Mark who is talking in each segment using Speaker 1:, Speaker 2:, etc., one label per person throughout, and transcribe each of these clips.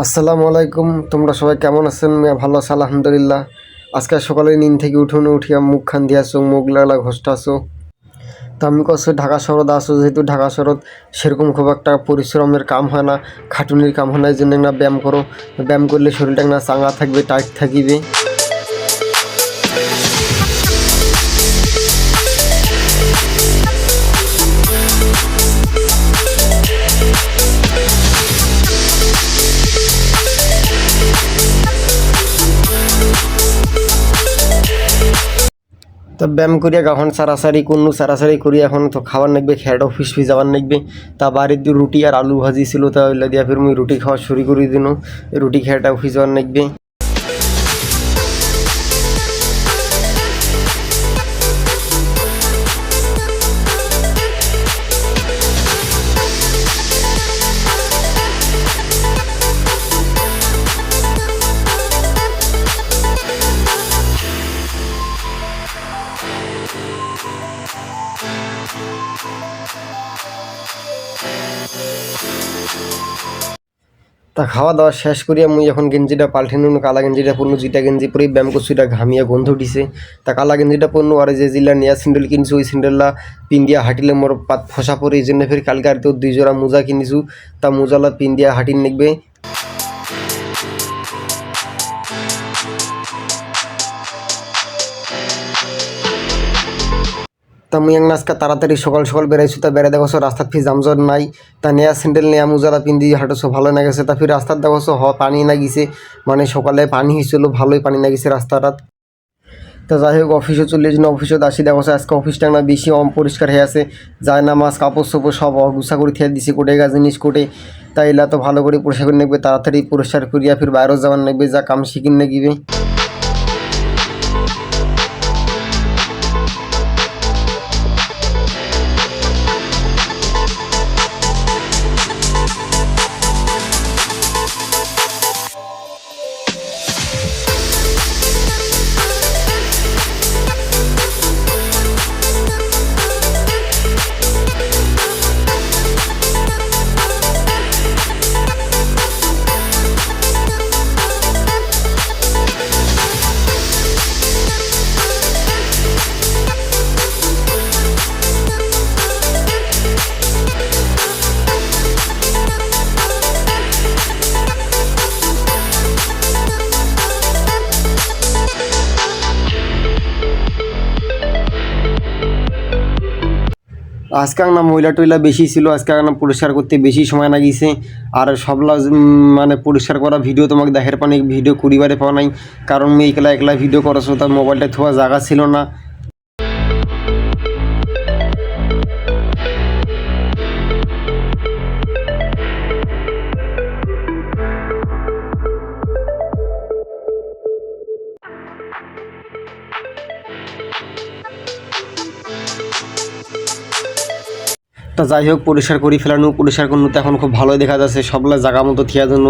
Speaker 1: আসসালামু আলাইকুম। তোমরা সবাই কেমন আছেন? ভালো আছি আলহামদুলিল্লাহ। আজকে সকালে নিন থেকে উঠিয়া মুখ খান দিয়াছো, মুখ লাগলা ঘষটাছো। তো আমি কছো ঢাকা শহরত আসো, যেহেতু ঢাকা শহরত সেরকম খুব একটা পরিশ্রমের কাম হয় না, খাটুনির কাম হয় না, এই জন্য না ব্যায়াম করো। ব্যায়াম করলে শরীরটা না চাঙ্গা থাকবে, টাইট থাকিবে। তা ব্যায়াম করিয়া এখন সারাসারি করি, এখন তো খাবার নাকবে, খেয়াট অফিস যাবার নাকবে। তা বাড়িতে রুটি আর আলু ভাজি ছিল, তা ওইলা দিয়া ফির মুই রুটি খাওয়া শুরু করে দিন। রুটি খেয়াটা অফিস যাবার নাকবে। তা খাওয়া দাওয়া শেষ করিয়া মুই এখন গেঞ্জিটা পাল্টে নুন, কালা গেঞ্জিটা পরনু, যেটা গেঞ্জি পরে ব্যায়াম করছি এটা ঘামিয়া গন্ধ উঠিছে। তা কালা গেঞ্জিটা পরনু, আর যে জিলা নিয়া স্যান্ডেল কিনছি ওই স্যান্ডেলটা পিন্দিয়া হাঁটিলে মোর পাত ফসা পরে, এই জন্য ফের কালকে আর তো 2 জোড়া মোজা কিনিছু। তা মোজালা পিন্দিয়া হাঁটিন নিকবে। তা মুই আজকে তাড়াতাড়ি সকাল সকাল বেরাইছি। তা বেড়ে দেখছো রাস্তার ফি জামজট নাই। তা নেয়া স্যান্ডেল নেয়া মোজালা পিন্দি হাঁটোছো, ভালো না গেছে। তা ফির রাস্তার দেখছো পানি না গেছে, মানে সকালে পানি হয়েছিল, ভালোই পানি না গেছে রাস্তাটা। তা যাই হোক অফিসে চলে যাই, অফিসে আসি দেখো আজকে অফিসটা না বেশি অপরিষ্কার হয়ে আছে। যায় না মাছ কাপড় চোপড় সব অগুছা করে থিয়া দিছে, কোটে গা জিনিস কোটে। তাই এলা তো ভালো করে পরিষ্কার করে নেবে, তাড়াতাড়ি পরিষ্কার করিয়া ফির বাইরেও যাওয়ার নেবে, যা কাম শিখিন নেগিবে। আজকে না ময়লা টয়লা বেশি ছিল, আজকে না পরিষ্কার করতে বেশি সময় লাগিয়েছে। আর সবলা মানে পরিষ্কার করা ভিডিও তোমাকে দেখার পানি ভিডিও করিবারে পাওয়া নাই, কারণ আমি একলা একলা ভিডিও করাছো, তার মোবাইলটা থোয়া জায়গা ছিল না। তা যাই হোক পরিষ্কার করি ফেলানো, পরিষ্কার করুন তো এখন খুব ভালোই দেখা যাচ্ছে, সবলা জায়গা মতো থিয়া জন্য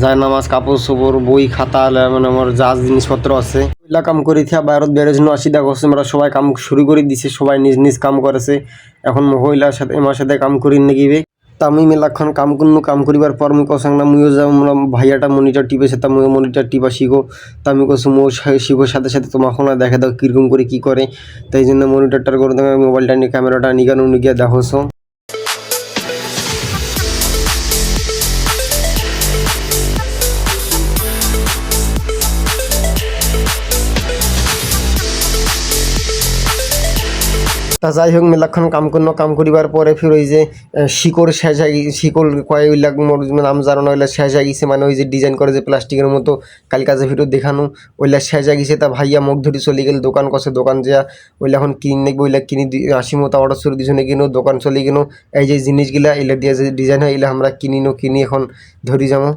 Speaker 1: যায় নামাজ কাপড় চোপড় বই খাতা মানে আমার যা জিনিসপত্র আছে ওইলা কাম করে থিয়া বাইরত বেরোর জন্য আসি। দেখো আমরা সবাই কাম শুরু করে দিছে, সবাই নিজ নিজ কাম করেছে। এখন মহিলার সাথে আমার সাথে কাম করি নেগিবে। তা আমি মেলাক্ষণ কাম করনু, কাম করিবার পর মুই কসাং না মুইও যাও ভাইয়াটা মনিটর টিপেছে, তা মুইও মনিটর টিপা শিখো। তা আমি কসু মো শিখোর সাথে সাথে তোমাকে না দেখা দাও কীরকম করে কী করে। তাই জন্য মনিটরটার করে তুমি মোবাইলটা নিয়ে ক্যামেরাটা নিগানো নিগিয়ে দেখোছো। তা যাই হোক মেলাক্ষণ কাম করলো, কাম করিবার পরে ফির ওই যে শিকড় শেষ হয়ে গেছে, শিকড় কয় ওই লাগ মোর নাম জানো না, ওইলা শেষ হয়ে গেছে, মানে ওই যে ডিজাইন করে যে প্লাস্টিকের মতো কাল কাজে ভিডিও দেখানো ওইলা শেষ হয়ে গেছে। তা ভাইয়া মুখ ধরে চলে গেল দোকান, কষে দোকান যা ওইলা এখন কিনে নেবে, ওইলা কিনে 80 মতো অর্ডার করে দিয়েছো কিনো, দোকান চলে গেল। এই যে জিনিসগুলা এলা দিয়ে যে ডিজাইন হয় এলা আমরা কিনি এখন ধরি যাবো।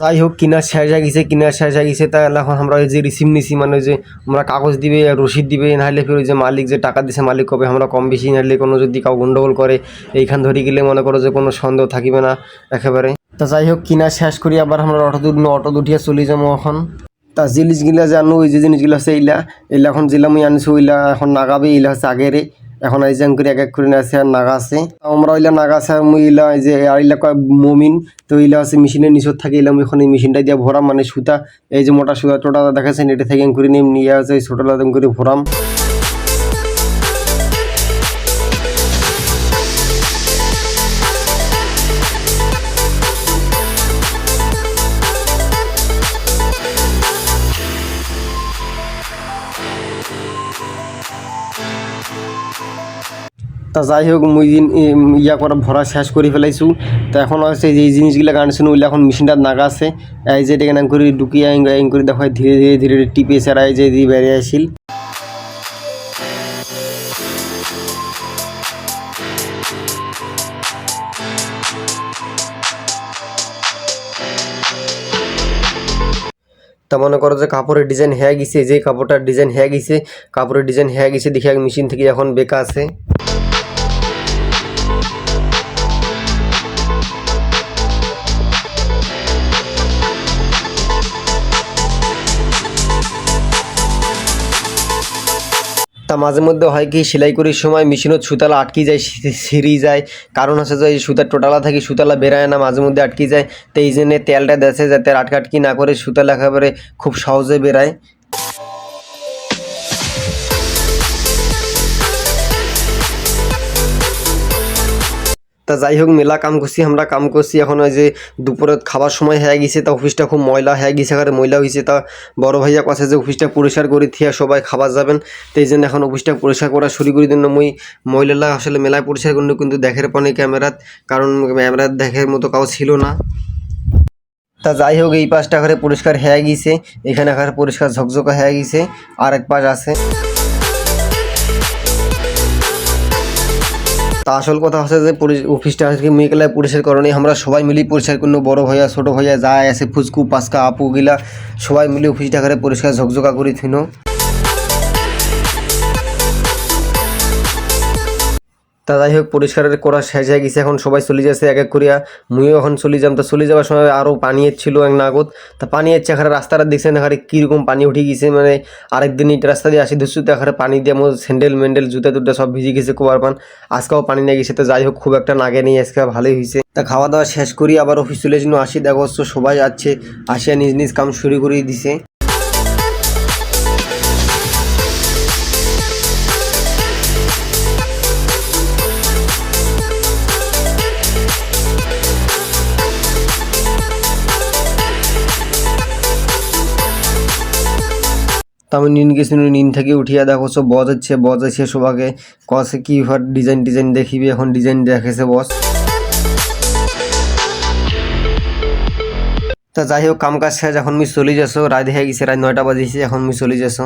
Speaker 1: যাই হোক কিনার শেষ হয়ে গেছে, তা এখন আমরা ওই যে রিসিভ নিছি, মানে ওই যে আমরা কাগজ দিবে রসিদ দিবে, নাহলে ফির ওই যে মালিক যে টাকা দিছে মালিক কবে আমরা কম বেশি, নাহলে কোনো যদি কাউ গন্ডগোল করে এইখান ধরে গেলে মনে করো যে কোনো সন্দেহ থাকিবে না একেবারে। তা যাই হোক কিনা শেষ করি আবার আমরা অটো দুটিয়া চলে যাবো এখন। তা জিনিসগুলা জানো ওই যে জিনিসগুলো আছে এইলা এইলা এখন যেগুলা মুই আনিছি ওইলা এখন নাগাবে এইলা হচ্ছে আগেরে এখন এই যে করে এক এক করে আছে আর নাগা আছে আমরা ওইলা নাগা আছে আর মুই ইলা এই যে আর ইলা কয় মমিন তো ইলা আছে মেশিনের নিচত থাকে ইলা মুই এখন এই মেশিনটা দিয়ে ভরাম মানে সুতা এই যে মোটা সুতা টোটা দেখাচ্ছেন এটা থেকে করে নিয়ে আছে ছোটো লাদম করে ভরাম। তা যাই হোক মুই দিন ইয়া করা ভরা শেষ করে ফেলাইছু। তো এখন হচ্ছে এই জিনিসগুলো আনছিল ওইলে এখন মেশিনটা নাগা আছে এই যে এটাকে করে ঢুকিয়ে করে দেখো ধীরে ধীরে ধীরে টিপে সেরাই যে দিয়ে বেরিয়ে আসিল। তা মনে করো যে কাপড়ের ডিজাইন হয়ে গেছে যে কাপড়টার ডিজাইন হয়ে গেছে কাপড়ের ডিজাইন হয়ে গেছে দেখে মেশিন থেকে এখন বেকা আছে। তা মাঝে মধ্যে হয় কি সেলাই করার সময় মেশিনত সুতালা আটকে যায় ছিঁড়ি যায় কারণ হচ্ছে যে সুতার টোটালা থাকে সুতালা বেরায় না মাঝে মধ্যে আটকে যায় তো এই জন্য তেলটা দেশে যাতে আটকাটকি না করে সুতালা একেবারে খুব সহজে বেরায়। তা যাই হোক মেলা কাম করছি আমরা কাম করছি এখন ওই যে দুপুরে খাবার সময় হয়ে গেছে তা অফিসটা খুব ময়লা হয়ে গেছে এখানে ময়লা হয়েছে তা বড় ভাইয়া কাছে যে অফিসটা পরিষ্কার করে থিয়া সবাই খাবার যাবেন তো এই জন্য এখন অফিসটা পরিষ্কার করা শুরু করে দিন মুই ময়লালা আসলে মেলায় পরিষ্কার করলো কিন্তু দেখের পানি ক্যামেরাত কারণ ক্যামেরাত দেখার মতো কাউ ছিল না। তা যাই হোক এই পাশটা ঘরে পরিষ্কার হয়ে গেছে এখানে ঘরে পরিষ্কার ঝকঝকা হয়ে গেছে আর এক পাশ আছে। তা আসল কথা হচ্ছে যে অফিসটা আজকে মেয়েগুলা পরিষ্কার করেনি আমরা সবাই মিলে পরিষ্কার করলো বড় ভাইয়া ছোটো ভাইয়া যায় আছে ফুচকু পাস্কা আপু গিলা সবাই মিলে অফিসটা করে পরিষ্কার ঝকঝকা করে থিনো। তা যাই হোক পরিষ্কার করা শেষ হয়ে গেছে এখন সবাই চলে যাচ্ছে এক এক করিয়া মুইও এখন চলে যাম। তা চলে যাওয়ার সময় আরও পানি ছিল এক নাগত তা পানি এসছে এখানে রাস্তাটা দেখছেন এখানে কীরকম পানি উঠে গেছে মানে আরেকদিন এই রাস্তা দিয়ে আসি ধরছু তো এখানে পানি দিয়ে আমার স্যান্ডেল মেন্ডেল জুতা টুতা সব ভিজে গেছে কুয়ার পান আজকেও পানি নিয়ে গেছে। তো যাই হোক খুব একটা নাগে নেই আজকে ভালোই হয়েছে। তা খাওয়া দাওয়া শেষ করি আবার অফিস চলে জন্য আসি দেখো সবাই আছে আসিয়া নিজ নিজ কাম শুরু করে দিছে। তা আমি নিন গেছি নিন থেকে উঠিয়া দেখো সব বজ আছে সবাকে কসে কি ডিজাইন ডিজাইন দেখিবি এখন ডিজাইন দেখেছে বস। তা যাই হোক কাম কাজ শেষ এখন আমি চলে যাচ্ছ রাত হয়ে গেছে রাত 9টা বাজেছে এখন আমি চলে যাচ্ছ।